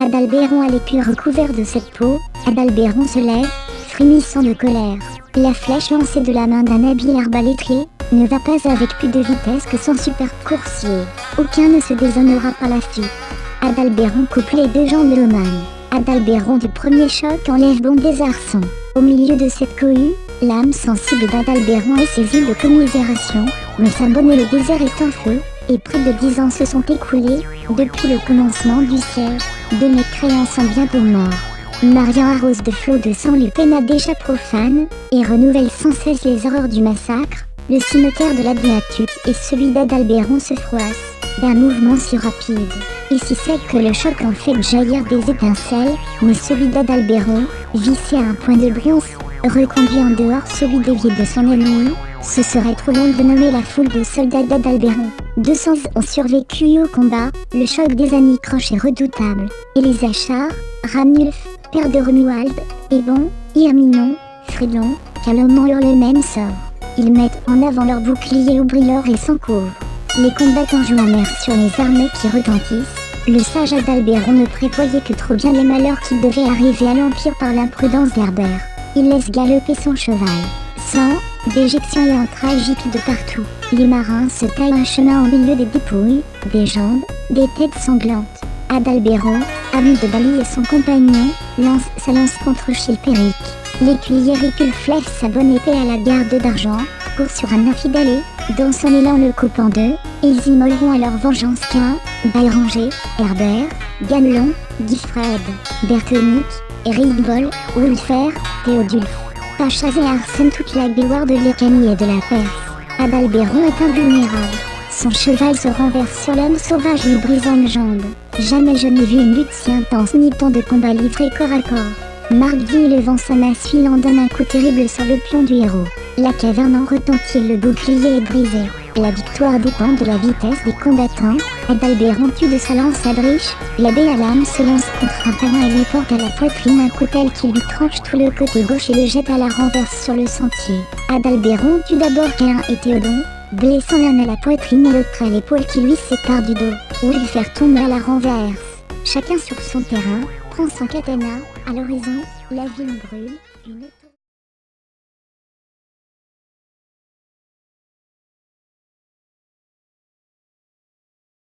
Adalbéron a l'écu recouvert de cette peau. Adalbéron se lève, frémissant de colère. La flèche lancée de la main d'un habile arbalétrier ne va pas avec plus de vitesse que son superbe coursier. Aucun ne se déshonorera par la fuite. Adalbéron coupe les deux jambes de l'Oman. Adalbéron du premier choc enlève bon des arçons. Au milieu de cette cohue, l'âme sensible d'Adalbéron est saisie de commisération, mais sa bonne et le désert est en feu, et près de 10 ans se sont écoulés, depuis le commencement du siège. Deux mécréants sont bientôt morts. Marian arrose de flots de sang les peines déjà profanes, et renouvelle sans cesse les horreurs du massacre. Le cimetière de l'Adriatique et celui d'Adalbéron se froissent, d'un mouvement si rapide, et si sec que le choc en fait jaillir des étincelles, mais celui d'Adalbéron, vissé à un point de bronze, reconduit en dehors celui dévié de son ennemi. Ce serait trop long de nommer la foule de soldats d'Adalbéron. 200 ont survécu au combat, le choc des anicroches est redoutable, et les Achars, Ranulf, père de Romuald, Ébon, Irminon, Frédon, Calomon eurent le même sort. Ils mettent en avant leurs boucliers au brilleur et sans couvre. Les combattants jouent amers sur les armées qui retentissent. Le sage Adalbéron ne prévoyait que trop bien les malheurs qui devaient arriver à l'Empire par l'imprudence d'Herbert. Il laisse galoper son cheval. Sang, déjections et entrailles giclent de partout. Les marins se taillent un chemin au milieu des dépouilles, des jambes, des têtes sanglantes. Adalbéron, ami de Bali et son compagnon, lance sa lance contre Chilpéric. L'écuyer Riculflef sa bonne épée à la garde d'argent, court sur un infidèle et, dans son élan le coupe en deux, ils immoleront à leur vengeance Cain, Bairanger, Herbert, Ganelon, Guifred, Berthonic, Erigol, Wulfer, Théodulf, Pachas et Arsène toute la gloire de l'Hyrcanie et de la Perse. Adalbéron est invulnérable. Son cheval se renverse sur l'homme sauvage lui brisant une jambe. Jamais je n'ai vu une lutte si intense ni tant de combats livrés corps à corps. Marguis levant sa masse filant donne un coup terrible sur le pion du héros. La caverne en retentit, le bouclier est brisé. La victoire dépend de la vitesse des combattants. Adalbéron tue de sa lance Adrich. L'abbé à l'âme se lance contre un paladin et lui porte à la poitrine un coutel qui lui tranche tout le côté gauche et le jette à la renverse sur le sentier. Adalbéron tue d'abord Cain et Théodon, blessant l'un à la poitrine et l'autre à l'épaule qui lui sépare du dos. Wulfer tombe à la renverse. Chacun sur son terrain, prend son katana. À l'horizon, la ville brûle.